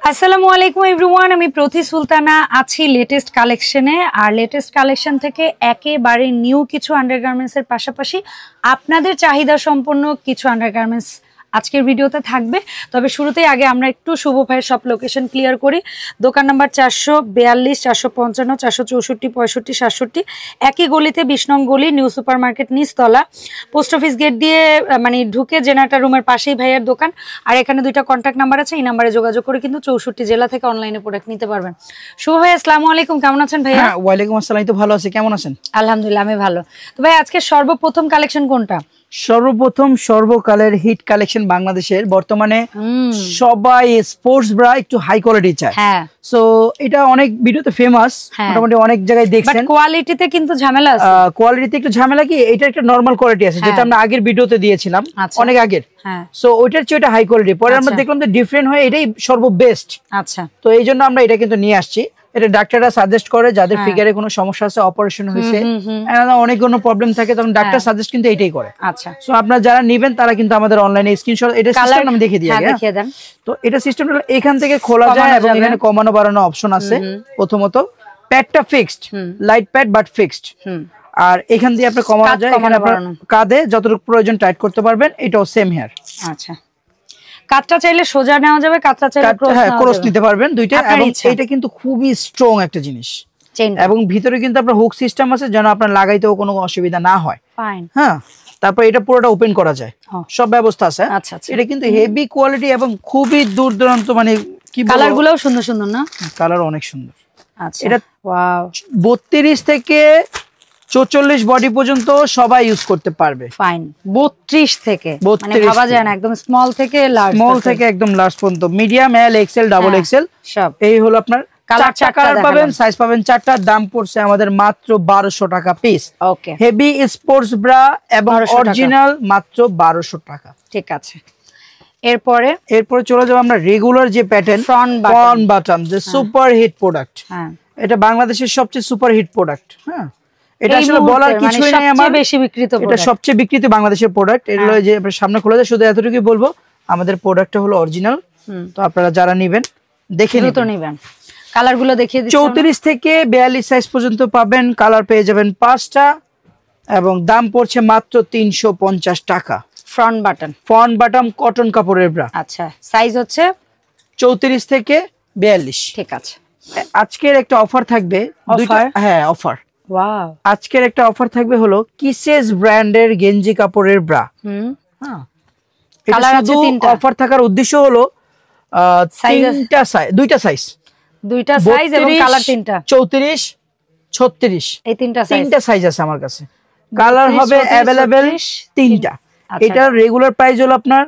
আসসালামু আলাইকুম এভরিওয়ান, আমি প্রতি সুলতানা আছি লেটেস্ট কালেকশনে। আর লেটেস্ট কালেকশন থেকে একেবারে নিউ কিছু আন্ডারগার্মেন্টস এর পাশাপাশি আপনাদের চাহিদা সম্পন্ন কিছু আন্ডারগার্মেন্টস আজকের ভিডিওতে থাকবে। তবে শুরুতেই আগে আমরা একটু শুভ ভাইয়ের সব লোকেশন ক্লিয়ার করি। দোকান নাম্বার 442, 455, 464, 65, 67, একই গলিতে 20 নং গলি, নিউ সুপার মার্কেট নিচতলা, পোস্ট অফিস গেট দিয়ে মানে ঢুকে জেনারেটর রুমের পাশেই ভাইয়ের দোকান। আর এখানে দুইটা কন্ট্যাক্ট নাম্বার আছে, এই নাম্বারে যোগাযোগ করে কিন্তু 64 জেলা থেকে অনলাইনে প্রোডাক্ট নিতে পারবেন। শুভ ভাই আসসালামু আলাইকুম, কেমন আছেন ভাইয়া? ওয়ালাইকুম আসসালাম, তো ভালো আছি, কেমন আছেন? আলহামদুলিল্লাহ আমি ভালো। তো ভাই আজকে সর্বপ্রথম কালেকশন কোনটা? সর্বপ্রথম সর্বকালের হিট কালেকশন বাংলাদেশের। বর্তমানে সবাই স্পোর্টস ব্রা একটু হাই কোয়ালিটি চায়। হ্যাঁ, সো এটা অনেক ভিডিওতে ফেমাস, মোটামুটি অনেক জায়গায় দেখছেন। বাট কোয়ালিটিতে কিন্তু ঝামেলা আছে। কোয়ালিটিতে একটু ঝামেলা কি, এটা একটা নরমাল কোয়ালিটি আছে যেটা আমরা আগের ভিডিওতে দিয়েছিলাম অনেক আগের। সো ওইটার চেয়ে এটা হাই কোয়ালিটি। পরে আমরা দেখলাম যে ডিফারেন্ট হয়ে এটাই সর্ববেস্ট। আচ্ছা, তো এই জন্য আমরা এটা কিন্তু নিয়ে আসছি। এটা ডাক্তাররা সাজেস্ট করে যাদের ফিগারে কোনো সমস্যা আছে, অপারেশন হয়েছে, অনেক কোনো প্রবলেম থাকে, তখন ডাক্তার সাজেস্ট কিন্তু এটাই করে। আচ্ছা, সো আপনারা যারা নেবেন তারা কিন্তু আমাদের অনলাইনে স্ক্রিনশট, এটা সিস্টেম আমি দেখিয়ে দিই আগে। তো এটা সিস্টেমটা এখান থেকে খোলা যায় এবং এখানে কমানো বাড়ানো অপশন আছে। প্রথমত প্যাডটা fixed, light pad but fixed. আর এখান দিয়ে আপনি কমানো যায়, এখানে আপনার কাঁধে যতটুকু প্রয়োজন টাইট করতে পারবেন। এটাও সেম হেয়ার। আচ্ছা, কাটটা চাইলে সোজা নেওয়া যাবে, কাটটা চাইলে ক্রস নিতে পারবেন, দুইটা। এবং এটা কিন্তু খুবই স্ট্রং একটা জিনিস, এবং ভিতরে কিন্তু আপনার হুক সিস্টেম আছে যেন আপনার লাগাইতেও কোনো অসুবিধা না হয়। হ্যাঁ, তারপর এটা পুরোটা ওপেন করা যায়, সব ব্যবস্থা আছে। এটা কিন্তু হেভি কোয়ালিটি এবং খুবই দূর দূরান্ত, মানে কি কালার গুলোও সুন্দর সুন্দর না? কালার অনেক সুন্দর। আচ্ছা, এটা 32 থেকে 44 বডি পর্যন্ত সবাই ইউজ করতে পারবে। ফাইন, 32 থেকে মানে ভাবা যায় না, একদম স্মল থেকে লার্জ, স্মল থেকে একদম লার্জ পর্যন্ত, মিডিয়াম, এল, এক্সেল, ডাবল এক্সেল সব। এই হলো আপনার চারটা কালার পাবেন, সাইজ পাবেন চারটা। দাম পড়ছে আমাদের মাত্র 1200 টাকা পিস। ওকে, হেভি স্পোর্টস ব্রা এবং অরিজিনাল মাত্র 1200 টাকা। ঠিক আছে। এরপরে চলে যাব আমরা রেগুলার যে প্যাটার্ন ফ্রন্ট বাটন, যে সুপার হিট প্রোডাক্ট। এটা বাংলাদেশের সবচেয়ে সুপার হিট প্রোডাক্ট। হ্যাঁ, এটা আসলে বলার কিছুই নাই, আমার বেশি বিক্রিত, এটা সবচেয়ে বিক্রিত বাংলাদেশের প্রোডাক্ট। এগুলো যে সামনে খোলা যায়, শুধু এতটুকুই বলবো, আমাদের প্রোডাক্টটা হলো অরিজিনাল। তো আপনারা যারা নেবেন দেখে নেবেন। কালার গুলো দেখিয়ে দিচ্ছি। 34 থেকে 42 সাইজ পর্যন্ত পাবেন, কালার পেয়ে যাবেন 5টা, এবং দাম পড়ছে মাত্র 350 টাকা। ফ্রন্ট বাটন কটন কাপড়ের ব্রা। আচ্ছা, সাইজ হচ্ছে 34 থেকে 42। ঠিক আছে। আজকের একটা অফার থাকবে, হ্যাঁ অফার। ওয়াও, আজকের একটা অফার থাকবে হলো কিসেস ব্র্যান্ডের গেঞ্জি কাপড়ের ব্রা। হ্যাঁ, কালার আছে 3টা। অফার থাকার উদ্দেশ্য হলো দুইটা সাইজ এবং কালার 3টা, 34, 36, এই 3টা সাইজ আছে আমার কাছে। কালার হবে अवेलेबल 3টা। এটার রেগুলার প্রাইস হলো আপনার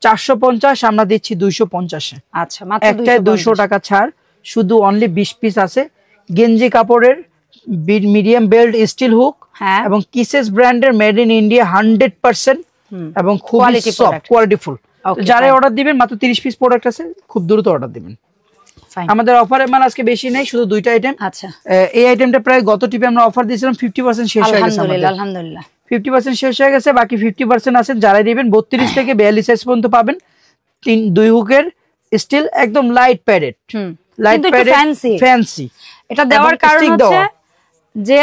450, আমরা দিচ্ছি 250 এ। আচ্ছা, মাত্র একটায় 200 টাকা ছাড়, শুধু অনলি 20 পিস আছে। গেঞ্জি কাপড়ের মিডিয়াম বেল্ট স্টিল হুক, এবং কিসেস ব্র্যান্ডের মেড ইন ইন্ডিয়া 100%, এবং খুব সফট কোয়ালিটিফুল। যারা অর্ডার দিবেন, মাত্র 30 পিস প্রোডাক্ট আছে, খুব দ্রুত অর্ডার দিবেন। আমাদের অফারে মাল আজকে বেশি নেই, শুধু 2টা আইটেম। আচ্ছা, এই আইটেমটা প্রায় গত টিপে আমরা অফার দিয়েছিলাম 50% শেষ হয়ে গেছে। আলহামদুলিল্লাহ 50% শেষ হয়ে গেছে, বাকি 50% আছে। যারা নেবেন 32 থেকে 42 সাইজ পর্যন্ত পাবেন। 2 হুকের স্টিল, একদম light padded, light padded fancy. এটা দেওয়ার কারণ হচ্ছে যে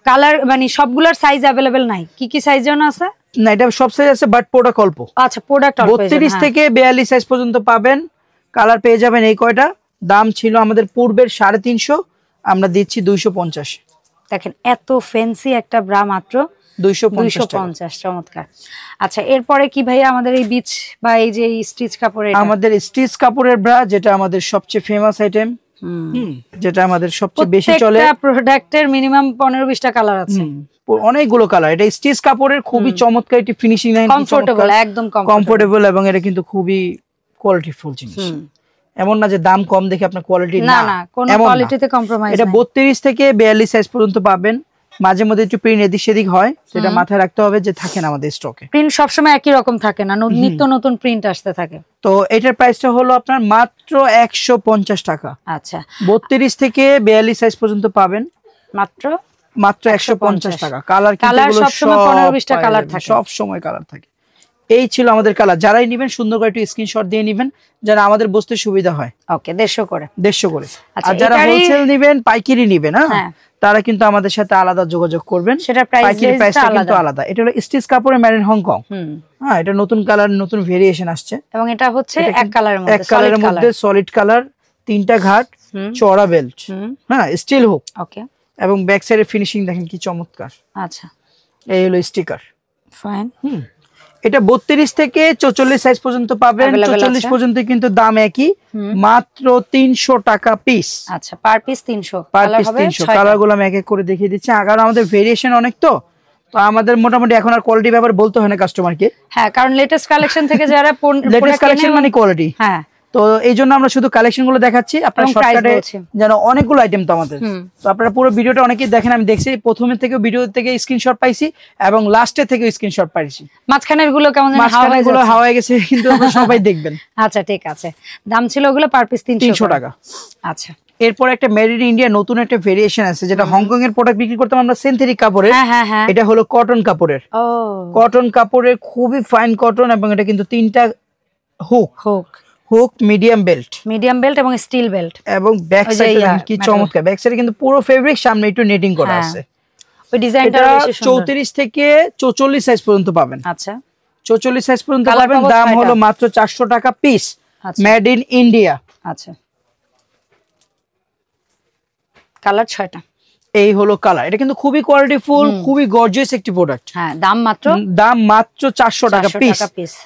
কালার মানে সবগুলোর সাইজ अवेलेबल নাই। কি সাইজ জানো আছে? না, এটা সব সাইজ আছে, বাট প্রোডাক্ট অল্প। আচ্ছা, প্রোডাক্ট অল্প। 32 থেকে 42 সাইজ পর্যন্ত পাবেন, কালার পেয়ে যাবেন এই কয়টা। দাম ছিল আমাদের পূর্বের 350, আমরা দিচ্ছি 250। দেখেন এত ফ্যান্সি একটা ব্রা মাত্র 250। চমৎকার। আচ্ছা, এরপরে কি ভাইয়া আমাদের এই বিচ বা এই যে স্টিচ কাপড়ের, আমাদের স্টিচ কাপড়ের ব্রা, যেটা আমাদের সবচেয়ে ফেমাস আইটেম, যেটা আমাদের সবচেয়ে বেশি চলে। প্রোডাক্টের মিনিমাম 15-20টা কালার আছে, অনেকগুলো কালার। এটা স্টিচ কাপড়ের খুবই চমৎকার একটি ফিনিশিং লাইন, কমফোর্টেবল, একদম কমফোর্টেবল, এবং এটা কিন্তু খুবই কোয়ালিটিফুল জিনিস। এমন না যে দাম কম দেখে আপনার কোয়ালিটি না, কোনো কোয়ালিটিতে কম্প্রোমাইজ নাই। এটা 32 থেকে 42 সাইজ পর্যন্ত পাবেন। মাঝে মধ্যে একটু প্রিন্ট এদিক সেদিক হয়, সেটা মাথায় রাখতে হবে যে থাকে না আমাদের স্টকে। প্রিন্ট সবসময় একই রকম থাকে না, নিত্য নতুন প্রিন্ট আসতে থাকে। তো এটার প্রাইসটা হলো আপনার মাত্র 150 টাকা। আচ্ছা, 32 থেকে 42 সাইজ পর্যন্ত পাবেন মাত্র 150 টাকা। কালার সবসময় 15-20টা কালার থাকে, সব সময় কালার থাকে। এই ছিল আমাদের কালার। যারাই নেবেন সুন্দর করে একটু স্ক্রিনশট দিয়ে নেবেন, যারা আমাদের বসতে সুবিধা হয়। ওকে 150 করে, 150 করে। আর যারা হোলসেল নেবেন, পাইকারি নেবেন, হ্যাঁ, তারা কিন্তু আমাদের সাথে আলাদা যোগাযোগ করবেন, সেটা প্রাইসটা কিন্তু আলাদা। এটা হলো স্টিচ কাপড়ে মেড ইন হংকং। হ্যাঁ, এটা নতুন কালার, নতুন ভেরিয়েশন আসছে, এবং এটা হচ্ছে এক কালারের মধ্যে সলিড কালার, 3টা ঘাট, চওড়া বেল্ট, হ্যাঁ, স্টিল হুক। ওকে, এবং ব্যাক সাইডের ফিনিশিং দেখেন কি চমৎকার। আচ্ছা, এই হলো স্টিকার। ফাইন। এটা 32 থেকে 44 সাইজ পর্যন্ত পাবেন। 44 পর্যন্ত কিন্তু দাম একই, মাত্র 300 টাকা পিস। আচ্ছা, পার পিস 300, পার পিস 300। কালারগুলো আমি এক এক করে দেখিয়ে দিচ্ছি, কারণ আমাদের ভেরিয়েশন অনেক, তো আমাদের মোটামুটি এখন আর কোয়ালিটি ব্যাপার বলতে হয় না কাস্টমারকে। হ্যাঁ, কারণ লেটেস্ট কালেকশন থেকে যারা লেটেস্ট কালেকশন মানে কোয়ালিটি। হ্যাঁ, তো এই জন্য আমরা শুধু কালেকশন গুলো দেখাচ্ছি, আপনারা শর্টকাটে যেন অনেকগুলো আইটেম তো আমাদের, তো আপনারা পুরো ভিডিওটা অনেকেই দেখেন। আমি দেখছি প্রথমে থেকে ভিডিও থেকে স্ক্রিনশট পাইছি এবং লাস্টে থেকে স্ক্রিনশট পাইছি। মাঝখানের গুলো কেমন যেন হাওয়া হয়ে গেছে, কিন্তু আপনারা সবাই দেখবেন। আচ্ছা, ঠিক আছে। দাম ছিল ওগুলো পার পিস 300 টাকা। আচ্ছা, এরপর একটা মেড ইন ইন্ডিয়া নতুন একটা ভেরিয়েশন আছে, যেটা হংকং এর প্রোডাক্ট বিক্রি করতাম আমরা সিনথেটিক কাপড়ের। এটা হলো কটন কাপড়ের। কটন কাপড়ের খুবই ফাইন কটন, এবং এটা কিন্তু 3টা হুক, মিডিয়াম বেল্ট এবং স্টিল বেল্ট, এবং ব্যাক সাইডে কি চমৎকার। ব্যাক সাইডে কিন্তু পুরো ফেব্রিক, সামনে একটু নেটিং করা আছে। ওই ডিজাইনটা 34 থেকে 44 সাইজ পর্যন্ত পাবেন। আচ্ছা, 44 সাইজ পর্যন্ত পাবেন। দাম হলো মাত্র 400 টাকা পিস, মেড ইন ইন্ডিয়া। আচ্ছা, কালার 6টা। এই হলো কালার। এটা কিন্তু খুবই কোয়ালিটিফুল, খুবই গর্জিয়াস একটি প্রোডাক্ট। হ্যাঁ, দাম মাত্র 400 টাকা পিস।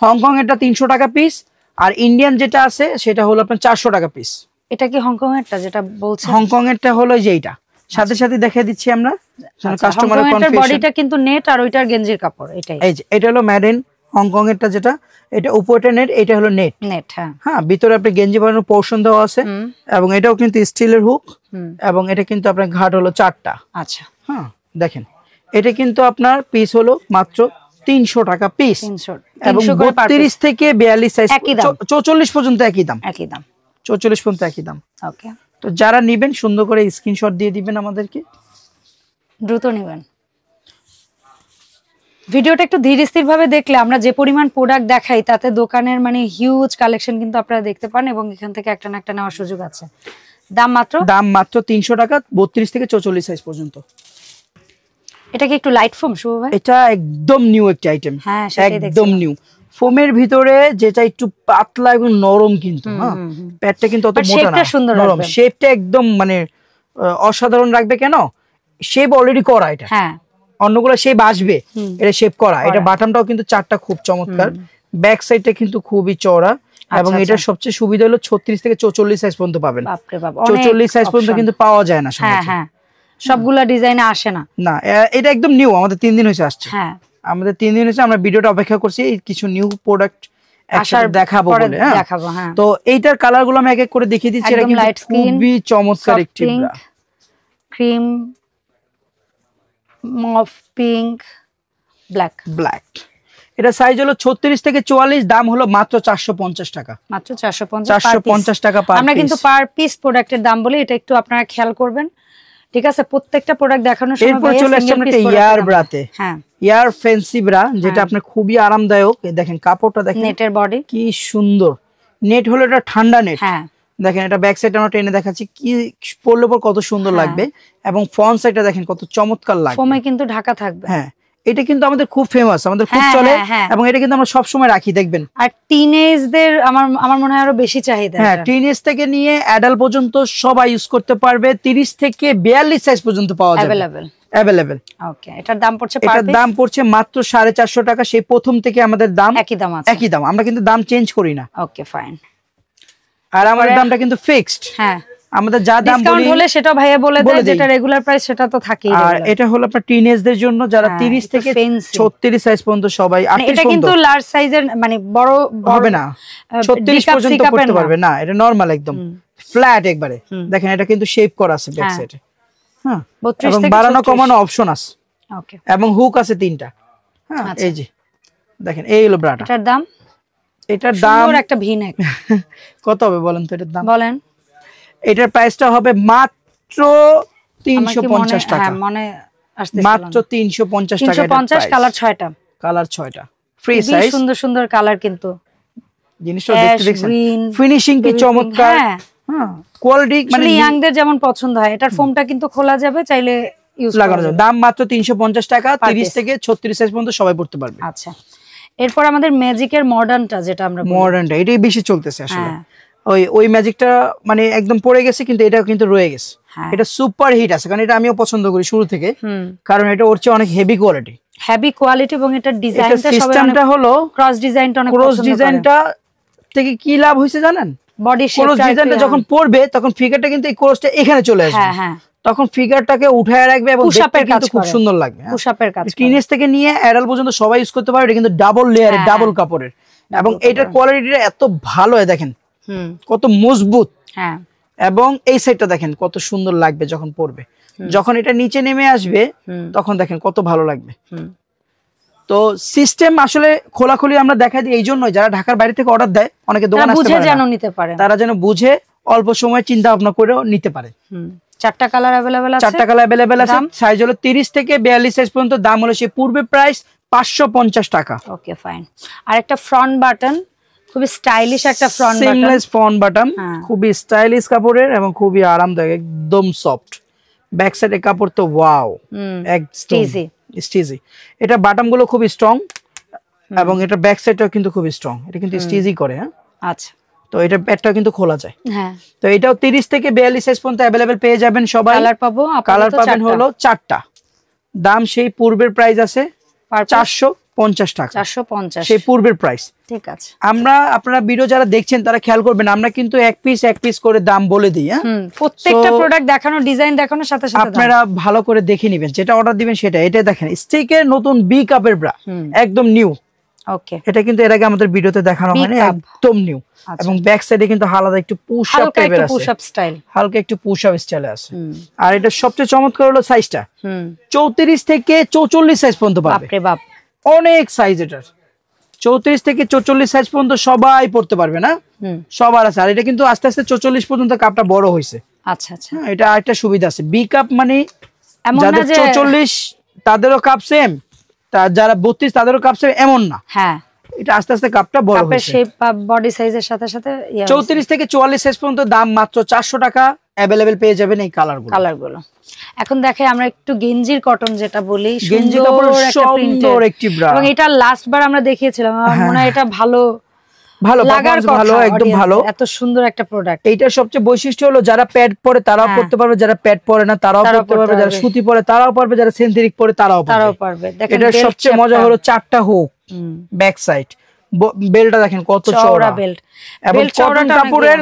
হংকং এটা 300 টাকা পিস, আর ইন্ডিয়ান যেটা আছে সেটা হলো আপনার 400 টাকা পিস। এটা কি হংকং এরটা যেটা বলছেন? হংকং এরটা হলো যে এইটা, সাথে সাথে দেখিয়ে দিচ্ছি আমরা কাস্টমারের কনফিউশন। বডিটা কিন্তু নেট, আর ওইটার গেঞ্জির কাপড় এটাই। এই যে এটা হলো মেড ইন হংকং এরটা, যেটা এটা উপরটা নেট, এটা হলো নেট। হ্যাঁ, ভিতরে আপনি গেঞ্জি বানানোর পোরশন দেওয়া আছে, এবং এটাও কিন্তু স্টিলের হুক, এবং এটা কিন্তু আপনার ঘাট হলো 4টা। আচ্ছা, হ্যাঁ, দেখেন এটা কিন্তু আপনার পিস হলো মাত্র 300 টাকা পিস, এবং 32 থেকে 42 সাইজ 44 পর্যন্ত একই দাম। 44 পর্যন্ত একই দাম। ওকে, তো যারা নেবেন সুন্দর করে স্ক্রিনশট দিয়ে দিবেন আমাদেরকে, দ্রুত নেবেন। ভিডিওটা একটু ধীর স্থির ভাবে দেখলে আমরা যে পরিমাণ প্রোডাক্ট দেখাই, তাতে দোকানের মানে হিউজ কালেকশন কিন্তু আপনারা দেখতে পান, এবং এখান থেকে একটা না একটা নেওয়ার সুযোগ আছে। দাম মাত্র 300 টাকা, 32 থেকে 44 সাইজ পর্যন্ত। এটা কি একটু লাইট ফোম শুভ ভাই? এটা একদম নিউ একটা আইটেম। হ্যাঁ, একদম নিউ ফোমের ভিতরে, যেটা একটু পাতলা এবং নরম, কিন্তু হ্যাঁ, প্যাডটা কিন্তু অত মোটা না, নরম। শেপটা একদম মানে অসাধারণ রাখবে। কেন? শেপ অলরেডি করা এটা। হ্যাঁ, অন্যগুলো শেপ আসবে, এটা শেপ করা। এটা বাটনটাও কিন্তু 4টা খুব চমৎকার। ব্যাক সাইডটা কিন্তু খুবই চওড়া, এবং এটা সবচেয়ে সুবিধা হলো 36 থেকে 44 সাইজ পর্যন্ত পাবেন। 44 সাইজ পর্যন্ত কিন্তু পাওয়া যায় না। হ্যাঁ, সবগুলা ডিজাইনে আসে না। না, এটা একদম নিউ, আমাদের 3 দিন হয়েছে আসছে। হ্যাঁ, আমাদের 3 দিন হয়েছে, আমরা ভিডিওটা অপেক্ষা করছি কিছু নিউ প্রোডাক্ট একসাথে দেখাবো বলে। হ্যাঁ, তো এইটার কালার গুলো আমি এক এক করে দেখিয়ে দিচ্ছি। এটা কিন্তু খুবই চমৎকার একটি ক্রিম, মফ পিঙ্ক, ব্ল্যাক। এটা সাইজ হলো 36 থেকে 44, দাম হলো মাত্র 450 টাকা। মাত্র 450 টাকা পার পিস। আমরা কিন্তু পার পিস প্রোডাক্টের দাম বলি, এটা একটু আপনারা খেয়াল করবেন। ঠিক আছে, প্রত্যেকটা প্রোডাক্ট দেখানোর সময় এরপর চলে আসছে আমরা ইয়ার ব্রাতে। হ্যাঁ, ইয়ার ফ্যান্সি ব্রা, যেটা আপনার খুবই আরামদায়ক। দেখেন কাপড়টা, দেখেন নেটের বডি কি সুন্দর। নেট হলো এটা ঠান্ডা নেট। হ্যাঁ, দেখেন এটা ব্যাক সাইড আমরা টেনে দেখাচ্ছি, কি পরলে পর কত সুন্দর লাগবে, এবং ফ্রন্ট সাইডটা দেখেন কত চমৎকার লাগবে। ফোমে কিন্তু ঢাকা থাকবে। হ্যাঁ, এটা কিন্তু আমাদের খুব ফেমাস, আমাদের খুব চলে, এবং এটা কিন্তু আমরা সব সময় রাখি, দেখবেন। আর টিনেজদের আমার মনে হয় আরো বেশি চাহিদা। হ্যাঁ, টিনেজ থেকে নিয়ে অ্যাডাল্ট পর্যন্ত সবাই ইউজ করতে পারবে। 30 থেকে 42 সাইজ পর্যন্ত পাওয়া যাবে, अवेलेबल। ওকে, এটার দাম পড়ছে মাত্র 450 টাকা। সেই প্রথম থেকে আমাদের দাম একই দাম, আমরা কিন্তু দাম চেঞ্জ করি না। ওকে, ফাইন। আর আমাদের দামটা কিন্তু ফিক্সড। হ্যাঁ, আমাদের যা দাম ডিসকাউন্ট হলে সেটা ভাইয়া বলে দেয়, যেটা রেগুলার প্রাইস সেটা তো থাকেই। আর এটা হলো আপনার টিনেজদের জন্য, যারা 30 থেকে 36 সাইজ পর্যন্ত সবাই। এটা কিন্তু লার্জ সাইজের, মানে বড় হবে না, 36 পর্যন্ত পড়তে পারবে না। এটা নরমাল একদম ফ্ল্যাট একবারে। দেখেন এটা কিন্তু শেপ করা আছে ব্যাক সাইডে। হ্যাঁ, এবং বাড়ানো কমানো অপশন আছে। ওকে, এবং হুক আছে 3টা। হ্যাঁ, এই যে দেখেন, এই হলো ব্রাটা। এটার দাম একটা ভিনেক কত হবে বলেন তো? এটার দাম বলেন। এটার প্রাইসটা হবে মাত্র 350 টাকা। মনে আসছে মাত্র 350 টাকা। 350, কালার 6টা। ফ্রি সাইজ, সুন্দর সুন্দর কালার, কিন্তু জিনিসটা দেখতে দেখছেন ফিনিশিং কি চমৎকার। হ্যাঁ কোয়ালিটি মানে ইয়াংদের যেমন পছন্দ হয়, এটার ফোমটা কিন্তু খোলা যাবে, চাইলে ইউজ লাগানো যাবে। দাম মাত্র 350 টাকা, 30 থেকে 36 সাইজ পর্যন্ত সবাই পড়তে পারবে। আচ্ছা, এরপর আমাদের ম্যাজিকের মডার্নটা, যেটা আমরা মডার্নটা এটাই বেশি চলতেছে আসলে। ওই ম্যাজিকটা মানে একদম পড়ে গেছে, কিন্তু এটা কিন্তু রয়ে গেছে। এটা সুপার হিট আছে, কারণ এটা আমিও পছন্দ করি শুরু থেকে, কারণ এটা ওর চেয়ে অনেক হেভি কোয়ালিটি এবং এটার ডিজাইনটা সিস্টেমটা হলো ক্রস ডিজাইনটা, অনেক ক্রস ডিজাইনটা থেকে কি লাভ হইছে জানেন? বডি শেপ, ক্রস ডিজাইনটা যখন পড়বে তখন ফিগারটা কিন্তু এই ক্রসটা এখানে চলে আসবে। তখন ফিগারটাকে উঠায় রাখবে এবং দেখতে কিন্তু খুব সুন্দর লাগবে। পুশআপের কাজ, টিনেজ থেকে নিয়ে অ্যাডাল্ট পর্যন্ত সবাই ইউজ করতে পারবে। এটা কিন্তু ডাবল লেয়ারের, ডাবল কাপড়ের, এবং এটার কোয়ালিটিটা এত ভালো হয়, দেখেন কত মজবুত। এবং এই সাইডটা দেখেন কত সুন্দর লাগবে যখন পরবে। যখন এটা নিচে নেমে আসবে তখন দেখেন কত ভালো লাগবে। তো সিস্টেম আসলে খোলাখুলি আমরা দেখাই দিই এই জন্যই, যারা ঢাকার বাইরে থেকে অর্ডার দেয়, অনেকে দোকানে আসতে পারে না, নিতে পারে, তারা যেন বুঝে অল্প সময় চিন্তা ভাবনা করেও নিতে পারে। 4টা কালার अवेलेबल আছে, 4টা কালার अवेलेबल আছে। সাইজ হলো 30 থেকে 42 সাইজ পর্যন্ত। দাম হলো সেই পূর্বে প্রাইস 550 টাকা। ওকে ফাইন। আর একটা ফ্রন্ট বাটন, খুবই স্টাইলিশ একটা front button, seamless front button, খুবই স্টাইলিশ কাপড়ের এবং খুবই আরামদায়ক, একদম সফট। ব্যাক সাইডে কাপড় তো ওয়াও, স্টিজি। এটা বাটন গুলো খুব স্ট্রং এবং এটা ব্যাক সাইডটাও কিন্তু খুব স্ট্রং। এটা কিন্তু স্টিজি করে। হ্যাঁ আচ্ছা, তো এটা প্যাডটাও কিন্তু খোলা যায়। হ্যাঁ, তো এটাও 30 থেকে 42 সাইজ পর্যন্ত अवेलेबल পেয়ে যাবেন সবাই। কালার পাবেন হলো 4টা। দাম সেই পূর্বের প্রাইস আছে 450 টাকা। 450 সেই পূর্বের প্রাইস। ঠিক আছে, আপনারা ভিডিও যারা দেখছেন তারা খেয়াল করবেন, আমরা কিন্তু এক পিস করে দাম বলে দিই। হ্যাঁ, প্রত্যেকটা প্রোডাক্ট দেখানো, ডিজাইন দেখানোর সাথে সাথে আপনারা ভালো করে দেখে নেবেন, যেটা অর্ডার দিবেন সেটা। এটা দেখেন স্টিকের নতুন বি কাপের ব্রা, একদম নিউ। ওকে, এটা কিন্তু এর আগে আমাদের ভিডিওতে দেখানো হয়নি, একদম নিউ। এবং ব্যাক সাইডে কিন্তু আলাদা একটু পুশ আপ টাইপের আছে, পুশ আপ স্টাইল, হালকা একটু পুশ আপ স্টাইলে আছে। আর এটা সবচেয়ে চমৎকার হলো সাইজটা, 34 থেকে 44 সাইজ পর্যন্ত পাবে। বাপ রে বাপ, অনেক সাইজ এটার। 34 থেকে 44 সাইজ পর্যন্ত সবাই পড়তে পারবে না, সবার আছে। আর এটা কিন্তু আস্তে আস্তে 44 পর্যন্ত কাপটা বড় হয়েছে। আচ্ছা আচ্ছা, এটা আরেকটা সুবিধা আছে। বি কাপ মানে যাদের 44 তাদেরও কাপ সেম, যারা 32 তাদেরও কাপ সেম এমন না। হ্যাঁ, এটা আস্তে আস্তে কাপটা বড় হয়েছে, কাপের শেপ বডি সাইজের সাথে সাথে। 34 থেকে 44 সাইজ পর্যন্ত দাম মাত্র 400 টাকা। अवेलेबल পেয়ে যাবেন এই কালারগুলো। এখন দেখে আমরা একটু গেঞ্জির কটন যেটা বলি, গেঞ্জি কাপড়ের একটা প্রিন্টের একটি ব্রা, এবং এটা লাস্ট বার আমরা দেখিয়েছিলাম। আমার মনে হয় এটা ভালো লাগার কথা, ভালো একদম ভালো, এত সুন্দর একটা প্রোডাক্ট। এইটার সবচেয়ে বৈশিষ্ট্য হলো যারা প্যাড পরে তারাও পড়তে পারবে, যারা প্যাড পরে না তারাও পড়তে পারবে, যারা সুতি পরে তারাও পারবে, যারা সিনথেটিক পরে তারাও পারবে। এটার সবচেয়ে মজা হলো 4টা হুক ব্যাক সাইড। বেলটা দেখেন কত চওড়া বেল্ট, এবং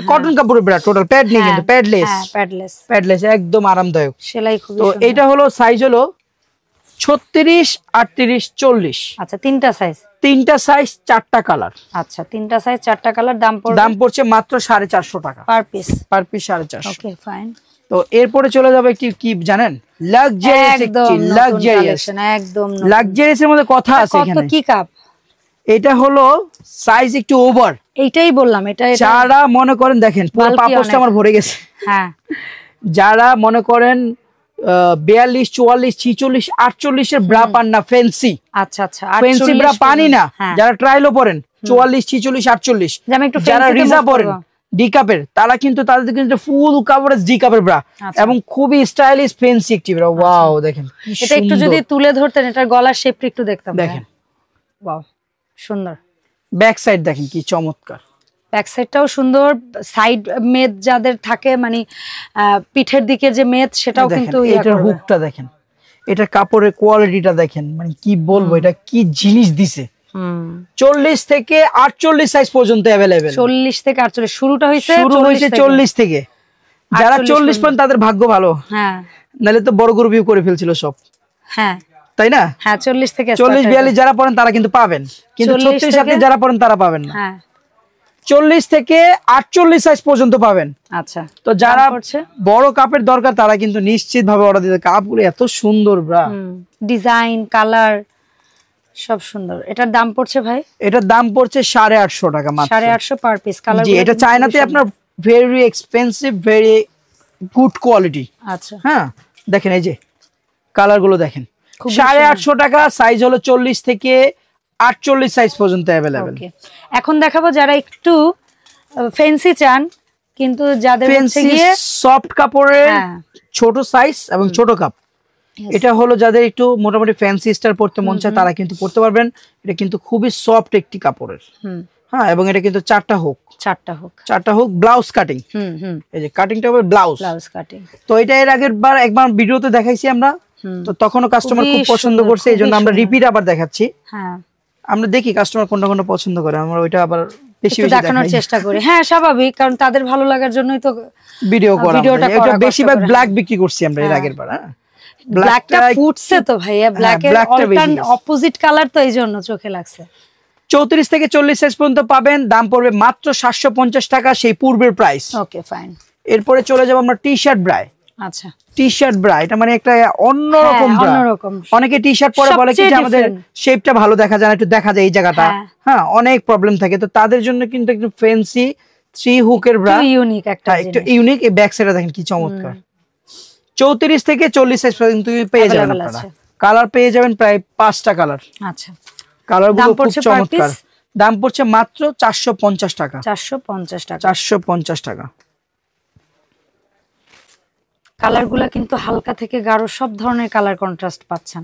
কটন কাপড়ের ব্রা, টোটাল প্যাড নেই কিন্তু প্যাডলেস একদম আরামদায়ক সেলাই। খুব তো এইটা হলো সাইজ হলো 36, 38, 40। আচ্ছা, তিনটা সাইজ 4টা কালার। আচ্ছা, তিনটা সাইজ 4টা কালার। দাম পড়ছে মাত্র 450 টাকা পার পিস 450। Okay fine. তো এরপরে চলে যাবে কি জানেন, লাক্সারিয়াসের মধ্যে কথা আছে এখানে। কি কাপ এটা হলো সাইজ একটু ওভার, এইটাই বললাম। এটা যারা মনে করেন, দেখেন পুরো পাপোশটা আমার ভরে গেছে। হ্যাঁ, যারা মনে করেন 42, 44, 46, 48 এর ব্রা পান না, ফ্যান্সি। আচ্ছা আচ্ছা, ফ্যান্সি ব্রা পানি না, যারা ট্রায়ালও পরেন 44, 46, 48, যারা রিজা পরেন ডি কাপের, তারা কিন্তু তাদের কিন্তু ফুল কভারেজ ডি কাপের ব্রা, এবং খুবই স্টাইলিশ ফ্যান্সি একটি ব্রা। ওয়াও, দেখেন এটা একটু যদি তুলে ধরতেন, এটার গলার শেপটা একটু দেখতাম। দেখেন ওয়াও, সুন্দর। ব্যাক সাইড দেখেন কি চমৎকার, ব্যাক সাইডটাও সুন্দর। সাইড মেদ যাদের থাকে, মানে পিঠের দিকে যে মেদ, সেটাও কিন্তু এটার হুকটা দেখেন, এটা কাপড়ের কোয়ালিটিটা দেখেন, মানে কি বলবো, এটা কি জিনিস দিছে। 40 থেকে 48 সাইজ পর্যন্ত अवेलेबल। 40 থেকে 48 শুরু হয়েছে 40 থেকে। যারা 40 পর্যন্ত তাদের ভাগ্য ভালো। হ্যাঁ, নালে তো বড় গরু বিয়ে করে ফেলছিল সব। হ্যাঁ, তাই না? হ্যাঁ, 40 থেকে 40, 42 যারা পড়েন তারা কিন্তু পাবেন, কিন্তু 36, 37 যারা পড়েন তারা পাবেন না। হ্যাঁ, 40 থেকে 48 সাইজ পর্যন্ত পাবেন। আচ্ছা, তো যারা বড় কাপের দরকার তারা কিন্তু নিশ্চিত ভাবে অর্ডার দিতে। কাপগুলো এত সুন্দর ব্রা, ডিজাইন, কালার সব সুন্দর। এটার দাম পড়ছে ভাই, এটার দাম পড়ছে 850 টাকা মাত্র। 850 পার পিস। কালার, জি, এটা চায়নাতে আপনার very expensive, very good quality. আচ্ছা, হ্যাঁ, দেখেন এই যে কালার গুলো দেখেন, 850 টাকা। সাইজ হলো 40 থেকে 48 সাইজ পর্যন্ত अवेलेबल। এখন দেখাবো যারা একটু ফ্যান্সি চান কিন্তু যাদের হচ্ছে গিয়ে সফট কাপড়ের ছোট সাইজ এবং ছোট কাপ, এটা হলো যাদের একটু মোটামুটি ফ্যান্সি স্টাইল পড়তে মন চায় তারা কিন্তু পড়তে পারবেন। এটা কিন্তু খুবই সফট একটি কাপড়ের, হ্যাঁ, এবং এটা কিন্তু চারটা হুক ব্লাউজ কাটিং। এই যে কাটিংটা হবে ব্লাউজ কাটিং। তো এটা এর আগের বার একবার ভিডিওতে দেখাইছি আমরা, তো তখনও কাস্টমার খুব পছন্দ করছে, এইজন্য আমরা রিপিট আবার দেখাচ্ছি। হ্যাঁ, আমরা দেখি কাস্টমার কোনটা কোনটা পছন্দ করে, আমরা ওইটা আবার বেশি বেশি দেখানোর চেষ্টা করি। হ্যাঁ, স্বাভাবিক, কারণ তাদের ভালো লাগার জন্যই তো ভিডিও করা। এটা বেশিরভাগ ব্ল্যাক বিক্রি করছি আমরা এর আগের বার। হ্যাঁ, ব্ল্যাকটা ফুটছে তো ভাইয়া, ব্ল্যাকের অপোজিট কালার, তো এইজন্য চোখে লাগছে। 34 থেকে 40 সাইজ পর্যন্ত পাবেন, দাম পড়বে মাত্র 750 টাকা, সেই পূর্বের প্রাইস। ওকে, ফাইন। এরপরে চলে যাব আমরা টি শার্ট ব্রাই। আচ্ছা, টি শার্ট ব্রা, এটা মানে একটা অন্যরকম ব্রা। অনেকে টি শার্ট পরে বলে কি যে আমাদের শেপটা ভালো দেখা যায় না, একটু দেখা যায় এই জায়গাটা, হ্যাঁ, অনেক প্রবলেম থাকে। তো তাদের জন্য কিন্তু একটু ফ্যান্সি 3 হুকের ব্রা, ইউনিক একটা, একটু ইউনিক। এই ব্যাক সাইডে দেখেন কি চমৎকার। 34 থেকে 40 সাইজ পর্যন্ত পেয়ে যাবেন আপনারা। কালার পেয়ে যাবেন প্রায় 5টা কালার। আচ্ছা, কালারগুলো খুব চমৎকার। দাম পড়ছে মাত্র 450 টাকা। 450 টাকা। কালারগুলো কিন্তু হালকা থেকে গাঢ় সব ধরনের কালার কন্ট্রাস্ট পাচ্ছেন।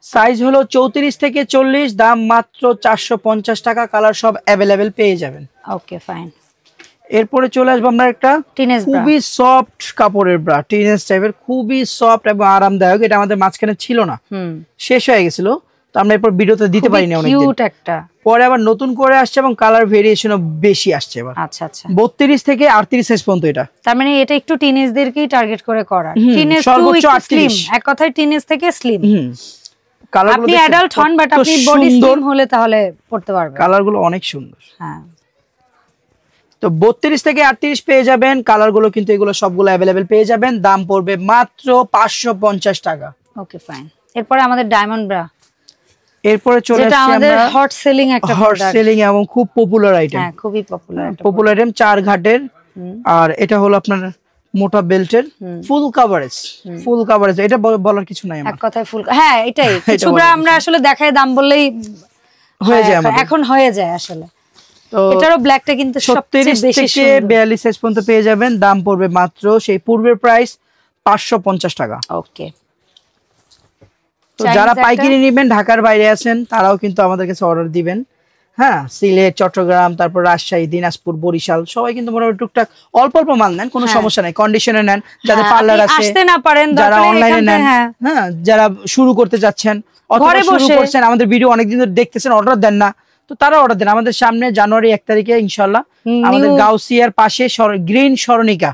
সাইজ হলো 34 থেকে 40, দাম মাত্র 450 টাকা। কালার সব अवेलेबल পেয়ে যাবেন। ওকে, ফাইন। এরপরে চলে আসবো আমরা একটা খুবই সফট কাপড়ের ব্রা, টিনেজ টাইপের, খুবই সফট এবং আরামদায়ক। এটা আমাদের মাঝখানে ছিল না, শেষ হয়ে গেছিল, তো আমরা এরপর ভিডিওতে দিতে পারিনি অনেকদিন। কিউট একটা, পরে আবার নতুন করে আসছে এবং কালার ভেরিয়েশনও বেশি আসছে এবার। আচ্ছা আচ্ছা, 32 থেকে 38 সাইজ পর্যন্ত। এটা তার মানে এটা একটু টিনেজদেরকেই টার্গেট করে করা। টিনেজ টু স্লিম, এক কথায় টিনেজ থেকে স্লিম। আপনি অ্যাডাল্ট হন বাট আপনি বডি স্লিম হলে তাহলে পড়তে পারবেন। কালারগুলো অনেক সুন্দর। হ্যাঁ, তো 32 থেকে 38 পেয়ে যাবেন। কালারগুলো কিন্তু এগুলো সবগুলো अवेलेबल পেয়ে যাবেন। দাম পড়বে মাত্র 550 টাকা। ওকে, ফাইন। এরপরে আমাদের ডায়মন্ড ব্রা। এরপরে চলে আসছে আমরা হট সেলিং একটা প্রোডাক্ট, হট সেলিং এবং খুব পপুলার আইটেম। হ্যাঁ, খুবই পপুলার আইটেম, 4 ঘাটের। আর এটা হলো আপনার মোটা বেল্টের, ফুল কভারেজ। এটা বলার কিছু নাই, এক কথায় ফুল। হ্যাঁ, এটাই কিছু ব্রা আমরা আসলে দেখাই দাম বললেই হয়ে যায় আমাদের, এখন হয়ে যায় আসলে। তো এটারও ব্ল্যাকটা কিন্তু সবচেয়ে বেশি সুন্দর। 42 সাইজ পর্যন্ত পেয়ে যাবেন। দাম পড়বে মাত্র সেই পূর্বের প্রাইস 550 টাকা। ওকে, তো যারা পাইকারি নেবেন, ঢাকার বাইরে আছেন, তারাও কিন্তু আমাদের কাছে অর্ডার দিবেন। হ্যাঁ, সিলেট, চট্টগ্রাম, তারপর রাজশাহী, দিনাজপুর, বরিশাল, সবাই কিন্তু মোটামুটি টুকটাক অল্প অল্প মাল নেন, কোনো সমস্যা নাই। কন্ডিশনে নেন, যাদের পার্লার আছে, আসতে না পারেন, যারা অনলাইনে নেন, হ্যাঁ, যারা শুরু করতে যাচ্ছেন অথবা শুরু করছেন, আমাদের ভিডিও অনেকদিন ধরে দেখতেছেন, অর্ডার দেন না, তো তারা অর্ডার দেন। আমাদের সামনে জানুয়ারি 1 তারিখে ইনশাআল্লাহ আমাদের গাউসিয়ার পাশে গ্রিন সরণিকা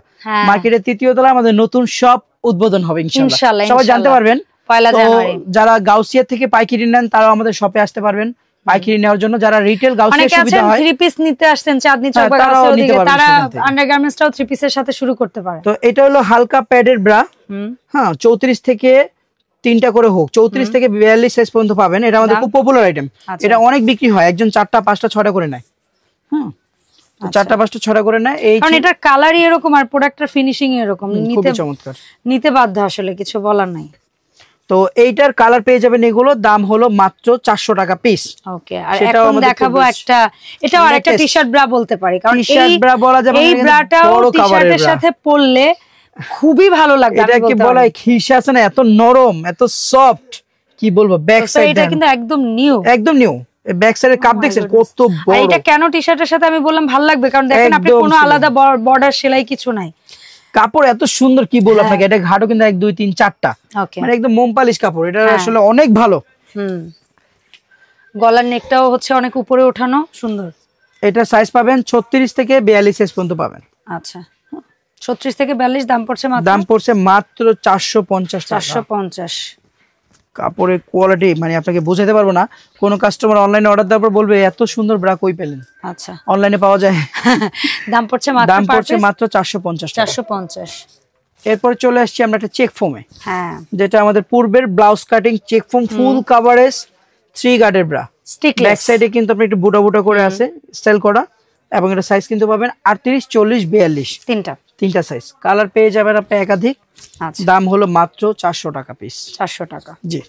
মার্কেটের 3য় তলায় আমাদের নতুন শপ উদ্বোধন হবে ইনশাআল্লাহ। সবাই জানতে পারবেন। যারা গাউসিয়া থেকে পাইকারি নেন তারাও আমাদের শপে আসতে পারবেন পাইকারি নেওয়ার জন্য। যারা রিটেল গাউসিয়া সুবিধা হয়, 3 পিস নিতে আসছেন চাঁদনী চক বা গাউসিয়া ওদিকে, তারা আন্ডারগার্মেন্টসটাও 3 পিসের সাথে শুরু করতে পারে। তো এটা হলো হালকা প্যাডের ব্রা। হ্যাঁ, 34 থেকে 3টা করে হোক, 34 থেকে 42 সাইজ পর্যন্ত পাবেন। এটা আমাদের খুব পপুলার আইটেম। এটা অনেক বিক্রি হয়, একজন 4টা 5টা 6টা করে নেয়। হুম, তো 4টা 5টা 6টা করে নেয়, এই কারণ এটার কালারই এরকম আর প্রোডাক্টের ফিনিশিং এরকম, খুবই চমৎকার, নিতে বাধ্য, আসলে কিছু বলার নাই। তো এইটার কালার পেয়ে যাবেন, এগুলো দাম হলো মাত্র 400 টাকা পিস। ওকে, আর এখন দেখাবো একটা, এটাও আরেকটা টি-শার্ট ব্রা বলতে পারি, কারণ টি-শার্ট ব্রা বলা যাবে, এই ব্রাটাও টি-শার্টের সাথে পরলে খুবই ভালো লাগবে। এটা কি বলা হয়, খিসা আছে না, এত নরম, এত সফট, কি বলবো। ব্যাক সাইড এটা কিন্তু একদম নিউ, একদম নিউ। ব্যাক সাইডের কাপ দেখছেন কত বড়। এটা কেন টি-শার্টের সাথে আমি বললাম ভালো লাগবে, কারণ দেখেন আপনি কোনো আলাদা বর্ডার সেলাই কিছু নাই, কাপড় এত সুন্দর, কি বলবো আপনাকে। এটা ঘাটও কিন্তু 1 2 3 4টা, মানে একদম মোমপালিশ কাপড়। এটা আসলে অনেক ভালো। গলার নেকটাও হচ্ছে অনেক উপরে ওঠানো, সুন্দর। এটা সাইজ পাবেন 36 থেকে 42 সাইজ পর্যন্ত পাবেন। আচ্ছা, 36 থেকে 42, দাম পড়ছে মাত্র 450 টাকা। 450। কাপড়ের কোয়ালিটি মানে আপনাকে বোঝাতে পারবো না। কোন কাস্টমার অনলাইনে অর্ডার দেওয়ার পর বলবে এত সুন্দর ব্রা কই পেলেন। আচ্ছা, অনলাইনে পাওয়া যায়। দাম পড়ছে মাত্র 450 টাকা। 450। এরপর চলে আসছি আমরা একটা চেক ফোমে। হ্যাঁ, যেটা আমাদের পূর্বের blouse cutting check foam, full coverage 3 গার্ডের ব্রা। ব্যাক সাইডে কিন্তু আপনি একটু বুটা বুটা করে আছে স্টাইল করা, এবং এটা সাইজ কিন্তু পাবেন 38 40 42, তিনটা সাইজ। কালার পেয়ে যাবেন আপনি একাধিক। দাম হলো মাত্র 400 টাকা পিস। 400 টাকা। জি।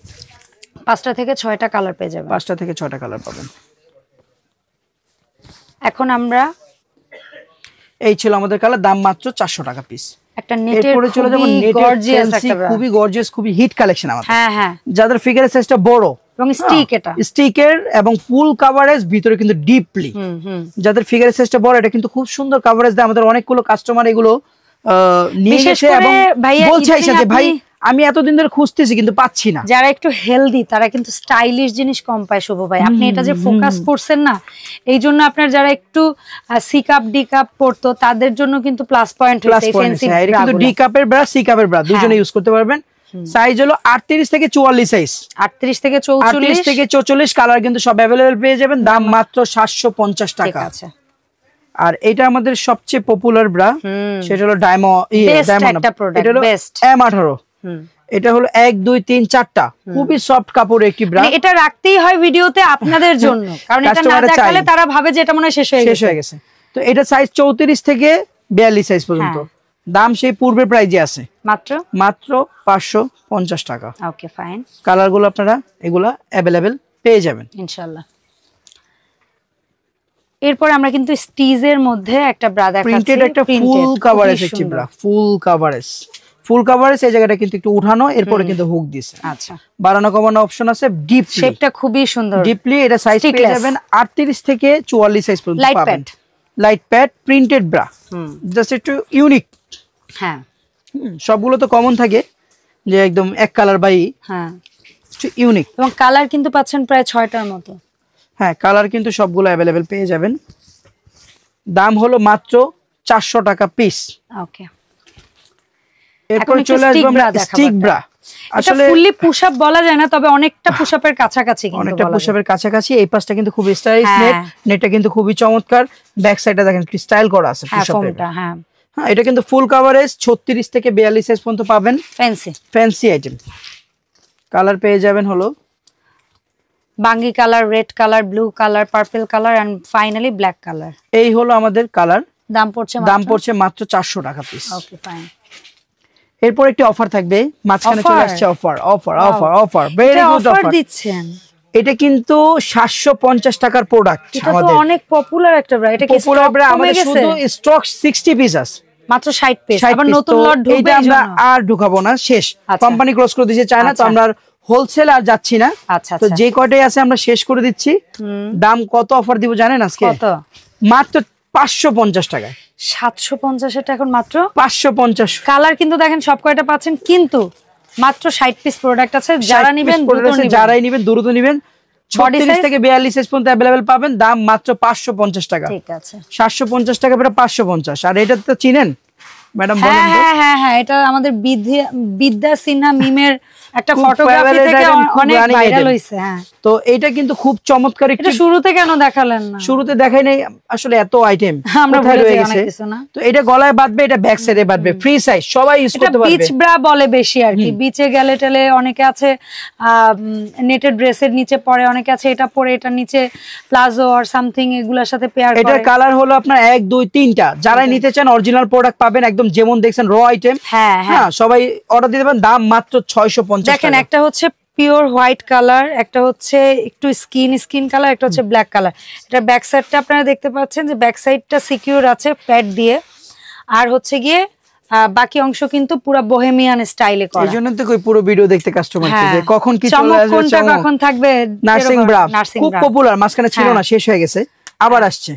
5টা থেকে 6টা কালার পেয়ে যাবেন। 5টা থেকে 6টা কালার পাবেন। এখন আমরা এই ছিল আমাদের কালার, দাম মাত্র 400 টাকা পিস। একটা নেটের চলে যাব গর্জিয়াস, খুবই গর্জিয়াস, খুবই হিট কালেকশন আমাদের। হ্যাঁ হ্যাঁ, যাদের ফিগারের সাইজটা বড় এবং স্টিক, এটা স্টিকের এবং ফুল কভারেজ, ভিতরে কিন্তু ডিপলি। যাদের ফিগারের সাইজটা বড়, এটা কিন্তু খুব সুন্দর কভারেজ দেয়। আমাদের অনেকগুলো কাস্টমার এগুলো নিয়ে গেছে এবং বলছে যে ভাই আমি এতদিন ধরে খুঁজতেছি কিন্তু পাচ্ছি না। যারা একটু হেলদি তারা কিন্তু স্টাইলিশ জিনিস কম পায় শুভ ভাই। আপনি এটা যে ফোকাস করছেন না, এই জন্য আপনার যারা একটু সি কাপ ডি কাপ পড়তো তাদের জন্য কিন্তু প্লাস পয়েন্ট হয়েছে। এটা কিন্তু ডি কাপের ব্রা, সি কাপের ব্রা দুজনে ইউজ করতে পারবেন। সাইজ হলো 38 থেকে 44 সাইজ, 38 থেকে 44 কালার কিন্তু সব अवेलेबल পেয়ে যাবেন। দাম মাত্র 750 টাকা। ঠিক আছে। আর এটা আমাদের সবচেয়ে পপুলার ব্রা, সেটা হলো ডায়মন্ড, এটা হলো M18। এটা হলো 1 2 3 4টা খুবই সফট কাপড় একটি ব্রা। এটা রাখতেই হয় ভিডিওতে আপনাদের জন্য, কারণ এটা না দেখালে তারা ভাবে যে এটা মনে হয় শেষ হয়ে গেছে। তো এটা সাইজ 34 থেকে 42 সাইজ পর্যন্ত। দাম সেই পূর্বের প্রাইজে আছে, মাত্র 550 টাকা। Okay fine. কালারগুলো আপনারা এগুলা अवेलेबल পেয়ে যাবেন ইনশাআল্লাহ। এরপর আমরা কিন্তু স্টিজের মধ্যে একটা ব্রা দেখাচ্ছি, প্রিন্টেড একটা ফুল কভারেজ একটি ব্রা, ফুল কভারেজ। এই জায়গাটা কিন্তু একটু উঠানো, এরপরে কিন্তু হুক দিছে। আচ্ছা, বাড়ানো কমানো অপশন আছে। ডিপ শেপটা খুবই সুন্দর, ডিপলি। এটা সাইজ পেয়ে যাবেন 38 থেকে 44 সাইজ পর্যন্ত পাবেন। Light pad printed bra, just একটু ইউনিক। হ্যাঁ, সবগুলো তো কমন থাকে যে একদম এক কালার বাই, হ্যাঁ একটু ইউনিক। এবং কালার কিন্তু পাচ্ছেন প্রায় 6টার মতো। হ্যাঁ, কালার কিন্তু সবগুলো अवेलेबल পেয়ে যাবেন। দাম হলো মাত্র 400 টাকা পিস। ওকে, এরপর চলে আসবো আমরা স্টিক ব্রা। আসলে ফুললি পুশ আপ বলা যায় না, তবে অনেকটা পুশ আপের কাছাকাছি, কিন্তু অনেকটা পুশ আপের কাছাকাছি। এই পাশটা কিন্তু খুব স্টাইলিশ নেট, নেটটা কিন্তু খুবই চমৎকার। ব্যাক সাইডটা দেখেন কি স্টাইল করা আছে পুশ আপের। হ্যাঁ, এটা কিন্তু ফুল কভারেজ 36 থেকে 42 সাইজ পর্যন্ত পাবেন। Fancy item. কালার পেয়ে যাবেন হলো বাঙ্গি colour, red colour, blue colour, purple colour and finally black colour. এই হলো আমাদের কালার। দাম পড়ছে মাত্র 400 টাকা পিস। Okay fine. এরপর একটি অফার থাকবে, মাঝখানে চলে আসছে অফার ভেরি গুড অফার দিচ্ছেন। এটা কিন্তু 750 টাকার প্রোডাক্ট। আমাদের তো অনেক পপুলার একটা ব্রা। এটা কি পপুলার ব্রা? আমাদের শুধু স্টক 60 পিস আছে, মাত্র 60 পিস। আবার নতুন লট ঢুকবে, এটা আমরা আর ঢুকাবো না, শেষ। কোম্পানি ক্লোজ করে দিয়েছে চায়না, তো আমরা হোলসেল আর যাচ্ছি না। তো যে কয়টাই আছে আমরা শেষ করে দিচ্ছি। দাম কত অফার দিব জানেন আজকে? কত? মাত্র 550 টাকায়। 750 এটা এখন মাত্র 550। কালার কিন্তু দেখেন সব কয়টা পাচ্ছেন, কিন্তু মাত্র 60 পিস প্রোডাক্ট আছে। যারাই নেবেন দ্রুত নেবেন। 36 থেকে 42 সাইজ পর্যন্ত अवेलेबल পাবেন। দাম মাত্র 550 টাকা। ঠিক আছে, 750 টাকা পরে 550। আর এটা তো চিনেন ম্যাডাম? বলেন তো। হ্যাঁ, এটা আমাদের বিদ্যা সিনহা মিমের একটা ফটোগ্রাফি থেকে অনেক ভাইরাল হইছে। হ্যাঁ, তো এটা কিন্তু খুব চমৎকার। এটা শুরুতে কেন দেখালেন না? শুরুতে দেখাই নাই, আসলে এত আইটেম আমরা ভুলে যাই অনেক কিছু না। তো এটা গলায় বাঁধবে, এটা ব্যাক সাইডে বাঁধবে, ফ্রি সাইজ, সবাই ইউজ করতে পারবে। বিচ ব্রা বলে বেশি আর কি। বিচে গেলে টেলে অনেকে আছে নেটের ড্রেসের নিচে পরে, অনেকে আছে এটা পরে এটার নিচে প্লাজো আর সামথিং এগুলোর সাথে পেয়ার করে। এটার কালার হলো আপনার 1 2 3টা। যারা নিতে চান অরিজিনাল প্রোডাক্ট পাবেন, একদম যেমন দেখছেন র আইটেম। হ্যাঁ, সবাই অর্ডার দিতে পারেন। দাম মাত্র 650 টাকা। দেখেন, একটা হচ্ছে পিওর হোয়াইট কালার, একটা হচ্ছে একটু স্কিন কালার, একটা হচ্ছে ব্ল্যাক কালার। এটা ব্যাক সাইডটা আপনারা দেখতে পাচ্ছেন যে ব্যাক সাইডটা সিকিউর আছে প্যাড দিয়ে, আর হচ্ছে গিয়ে বাকি অংশ কিন্তু পুরো বোহেমিয়ান স্টাইলে করা। এইজন্য তো কই পুরো ভিডিও দেখতে কাস্টমার যে কখন কি চলে আসবে, কোনটা কখন থাকবে। নার্সিং ব্রা খুব পপুলার, মাঝখানে ছিল না, শেষ হয়ে গেছে, আবার আসছে।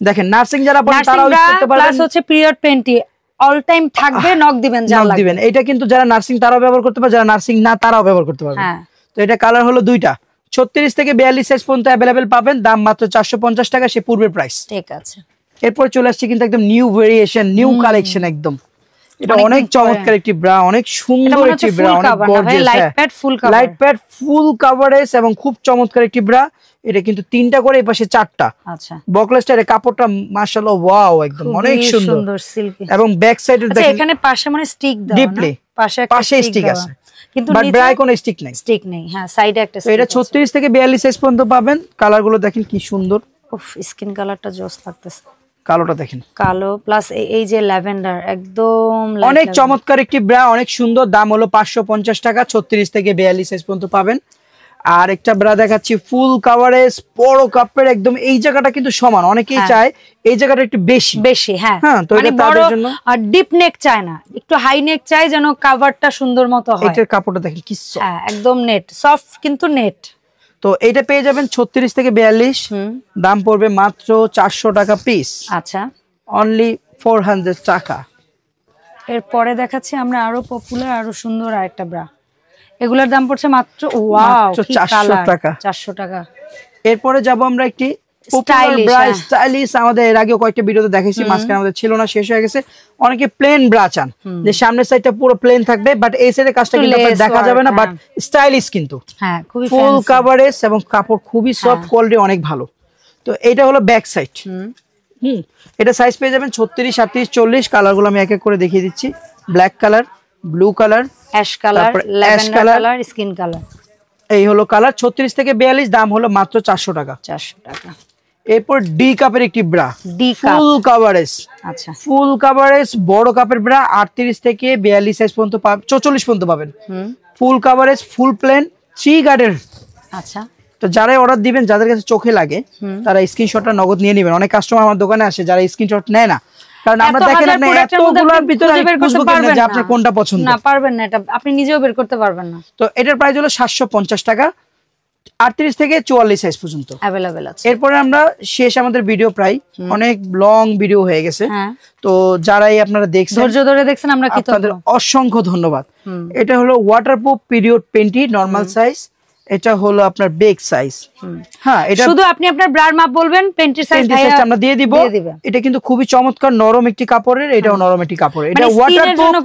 দেখেন নার্সিং যারা পড়েন তারাও ইউজ করতে পারবেন। প্লাস হচ্ছে পিরিয়ড পেন্টি অল টাইম থাকবে, নক দিবেন যা লাগবে। এটা কিন্তু যারা নার্সিং তারাও ব্যবহার করতে পারবে, যারা নার্সিং না তারাও ব্যবহার করতে পারবে। তো এটা কালার হলো দুইটা। 36 থেকে 42 সাইজ পর্যন্ত अवेलेबल পাবেন। দাম মাত্র 450 টাকা, সে পূর্বের প্রাইস। ঠিক আছে। এরপর চলে আসছে কিন্তু একদম নিউ ভেরিয়েশন, নিউ কালেকশন একদম। এটা অনেক চমৎকার একটি ব্রা, অনেক সুন্দর একটি ব্রা, অনেক গর্জিয়াস। লাইট ফুল কভারেজ এবং খুব চমৎকার একটি ব্রা। এটা কিন্তু 3টা করে, এই পাশে 4টা। আচ্ছা, বকলেসটার কাপড়টা মাশাআল্লাহ ওয়াও, একদম অনেক সুন্দর সিল্কি। এবং ব্যাক সাইডে দেখেন এখানে পাশে মানে স্টিক দাও, ডিপলি পাশে স্টিক আছে, কিন্তু বাট ব্রায় কোনো স্টিক নেই। হ্যাঁ, সাইডে একটা। তো এটা 36 থেকে 42 সাইজ পর্যন্ত পাবেন। কালারগুলো দেখেন কি সুন্দর। উফ, স্কিন কালারটা জোস লাগতেছে। কালোটা দেখেন, কালো প্লাস এই যে ল্যাভেন্ডার, একদম অনেক চমৎকার একটি ব্রা, অনেক সুন্দর। দাম হলো 550 টাকা। 36 থেকে 42 সাইজ পর্যন্ত পাবেন। আর একটা ব্রা দেখাচ্ছি ফুল কাভারেজ, বড় কাপের, একদম এই জায়গাটা কিন্তু সমান, অনেকেই চায় এই জায়গাটা একটু বেশি। হ্যাঁ তো এটা তাদের জন্য। আর ডিপ নেক চায় না, একটু হাই নেক চায় যেন কাভারটা সুন্দর মতো হয়। এটার কাপড়টা দেখেন কি হ্যাঁ একদম নেট, সফট কিন্তু নেট। তো এটা পেয়ে যাবেন 36 থেকে 42, দাম পড়বে মাত্র 400 টাকা পিস। আচ্ছা, অনলি 400 টাকা। এরপরে দেখাচ্ছি আমরা আরো পপুলার আরো সুন্দর আরেকটা ব্রা, এগুলোর দাম পড়ছে মাত্র ওয়াও 400 টাকা। 400 টাকা। এরপরে যাব আমরা একটি স্টাইলিশ, আমাদের এর আগেও কয়েকটা ভিডিওতে দেখাইছি, মাঝখানে আমাদের ছিল না, শেষ হয়ে গেছে। অনেকে প্লেন ব্রা চান, যে সামনের সাইডটা পুরো প্লেন থাকবে, বাট এই সাইডের কাজটা কিন্তু দেখা যাবে না, বাট স্টাইলিশ কিন্তু। হ্যাঁ, খুবই ফুল কাভারেজ এবং কাপড় খুবই সফট, কোয়ালিটি অনেক ভালো। তো এটা হলো ব্যাক সাইড। এটা সাইজ পেয়ে যাবেন 36, 38, 40। কালারগুলো আমি এক এক করে দেখিয়ে দিচ্ছি। Black colour, blue colour, ash colour, lavender colour, skin colour. এই হলো কালার। 36 থেকে 42, দাম হলো মাত্র 400 টাকা। 400 টাকা। এরপর ডি কাপের একটি ব্রা, ফুল কাভারেজ। আচ্ছা, ফুল কাভারেজ বড় কাপের ব্রা, 38 থেকে 42 সাইজ পর্যন্ত 44 পর্যন্ত পাবেন। ফুল কাভারেজ, ফুল প্লেন, 3 গার্ডের। আচ্ছা, তো যারাই অর্ডার দিবেন, যাদের কাছে চোখে লাগে, তারা স্ক্রিনশটটা নগদ নিয়ে নেবেন। অনেক কাস্টমার আমার দোকানে আসে যারা স্ক্রিনশট নেয় না, কারণ আমরা দেখেন আপনি এতগুলোর ভিতরে বুঝবো কিনা যে আপনার কোনটা পছন্দ। না, পারবেন না, এটা আপনি নিজেও বের করতে পারবেন না। তো এটার প্রাইস হলো 750 টাকা, 38 থেকে 44 সাইজ পর্যন্ত अवेलेबल আছে। এরপরে আমরা শেষ, আমাদের ভিডিও প্রায় অনেক লং ভিডিও হয়ে গেছে। তো যারাই আপনারা দেখছেন, ধৈর্য ধরে দেখছেন, আমরা কি আপনাদের অসংখ্য ধন্যবাদ। এটা হলো waterproof period panty, normal size. এটা হলো আপনার বেগ সাইজ। হ্যাঁ, এটা শুধু আপনি আপনার ব্রার মাপ বলবেন, পেন্টির সাইজ আমরা দিয়ে দিব। এটা কিন্তু খুবই চমৎকার নরম একটি কাপড়ের, এটাও নরম একটি কাপড়ের। এটা ওয়াটারপ্রুফ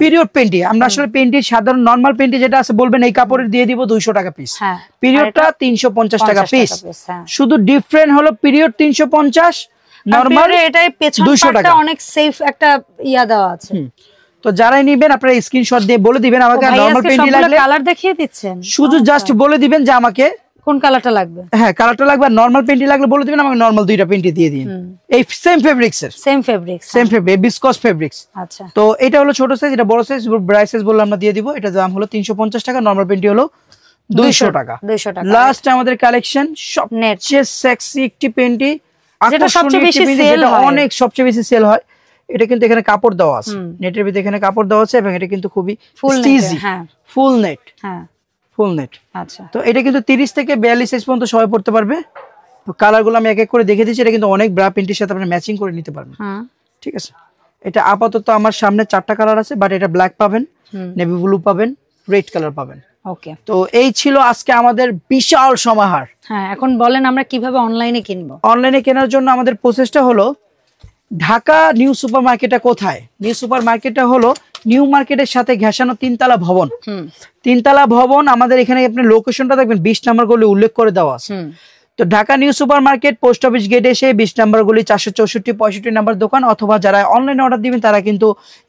পিরিয়ড পেন্টি। আমরা আসলে পেন্টি সাধারণ নরমাল পেন্টি যেটা আছে বলবেন, এই কাপড়ের দিয়ে দিব 200 টাকা পিস। পিরিয়ডটা 350 টাকা পিস। শুধু ডিফারেন্ট হলো পিরিয়ড 350, নরমাল এটাই পেছন পাটটা অনেক সেফ একটা ইয়া দেওয়া আছে। তো যারাই নেবেন আপনারা স্ক্রিনশট দিয়ে বলে দিবেন আমাকে নরমাল পেন্টি লাগলে। কালার দেখিয়ে দিচ্ছেন, শুধু জাস্ট বলে দিবেন যে আমাকে কোন কালারটা লাগবে। হ্যাঁ, কালারটা লাগবে। আর নরমাল পেন্টি লাগলে বলে দিবেন আমাকে, নরমাল দুইটা পেন্টি দিয়ে দিন। এই সেম ফেব্রিক্সের, সেম ফেব্রিক্স, বিসকস ফেব্রিক্স। আচ্ছা, তো এটা হলো ছোট সাইজ, এটা বড় সাইজ। ব্রাইট সাইজ বললে আমরা দিয়ে দিব। এটা দাম হলো 350 টাকা, নরমাল পেন্টি হলো 200 টাকা। লাস্ট আমাদের কালেকশন সবচেয়ে সেক্সি একটি পেন্টি, যেটা সবচেয়ে বেশি সেল হয়, অনেক সবচেয়ে বেশি সেল হয়। এটা কিন্তু এখানে কাপড় দেওয়া আছে, নেটের ভিতরে এখানে কাপড় দেওয়া আছে, এবং এটা কিন্তু খুবই ইজি, ফুল নেট। হ্যাঁ, ফুল নেট। আচ্ছা, তো এটা কিন্তু 30 থেকে 42 সাইজ পর্যন্ত সবাই পড়তে পারবে। তো কালারগুলো আমি এক এক করে দেখে দিচ্ছি। এটা কিন্তু অনেক ব্রা প্রিন্টের সাথে আপনি ম্যাচিং করে নিতে পারবেন। ঠিক আছে, এটা আপাতত আমার সামনে 4টা কালার আছে, বাট এটা ব্ল্যাক পাবেন, নেভি ব্লু পাবেন, রেড কালার পাবেন। ওকে, তো এই ছিল আজকে আমাদের বিশাল সমাহার। হ্যাঁ, এখন বলেন আমরা কিভাবে অনলাইনে কিনবো। অনলাইনে কেনার জন্য আমাদের প্রসেসটা হলো, ঢাকা নিউ সুপার মার্কেটটা কোথায়? নিউ সুপার মার্কেটটা হলো নিউ মার্কেটের সাথে ঘেঁষানো 3তলা ভবন। 3তলা ভবন আমাদের এখানে, আপনি লোকেশনটা দেখবেন 20 নম্বর গলি উল্লেখ করে দেওয়া আছে। তো Dhaka new super market, post office gate এসে 20 নম্বর গলি, 464, 65 নাম্বার দোকান। অথবা যারা অনলাইনে অর্ডার দিবেন তারা কিন্তু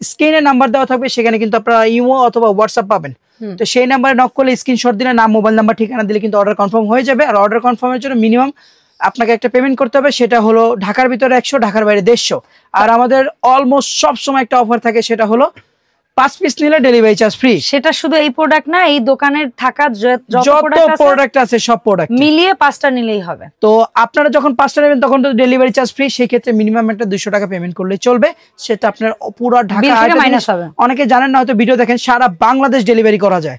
স্ক্রিনে নাম্বার দেওয়া থাকবে, সেখানে কিন্তু আপনারা ইমো অথবা হোয়াটসঅ্যাপ পাবেন। তো সেই নাম্বারে নক করলে স্ক্রিনশট দিলে নাম, মোবাইল নাম্বার, ঠিকানা দিলে কিন্তু অর্ডার কনফার্ম হয়ে যাবে। আর অর্ডার কনফার্মের জন্য মিনিমাম আপনাকে একটা পেমেন্ট করতে হবে, সেটা হলো ঢাকার ভিতরে 100, ঢাকার বাইরে 150। আর আমাদের অলমোস্ট সব সময় একটা অফার থাকে, সেটা হলো 5 পিস নিলে ডেলিভারি চার্জ ফ্রি। সেটা শুধু এই প্রোডাক্ট না, এই দোকানের থাকা যত প্রোডাক্ট আছে সব প্রোডাক্ট মিলিয়ে 5টা নিলেই হবে। তো আপনারা যখন 5টা নেবেন তখন তো ডেলিভারি চার্জ ফ্রি। সেই ক্ষেত্রে মিনিমাম একটা 200 টাকা পেমেন্ট করলে চলবে, সেটা আপনার পুরো ঢাকা মাইনাস হবে। অনেকে জানেন না, হয়তো ভিডিও দেখেন, সারা বাংলাদেশ ডেলিভারি করা যায়।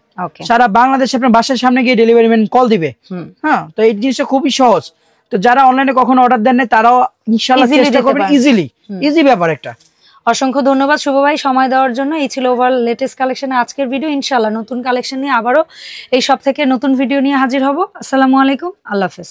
সারা বাংলাদেশে আপনার বাসার সামনে গিয়ে ডেলিভারি ম্যান কল দিবে। হ্যাঁ, তো এই জিনিসটা খুবই সহজ। তো যারা অনলাইনে কখনো অর্ডার দেন না, তারাও ইনশাআল্লাহ চেষ্টা করবেন, ইজি ব্যাপার একটা। অসংখ্য ধন্যবাদ শুভ ভাই সময় দেওয়ার জন্য। এই ছিল ওভারঅল লেটেস্ট কালেকশনে আজকের ভিডিও। ইনশাআল্লাহ নতুন কালেকশন নিয়ে আবারও এই সব থেকে নতুন ভিডিও নিয়ে হাজির হব। আসসালামু আলাইকুম, আল্লাহ হাফেজ।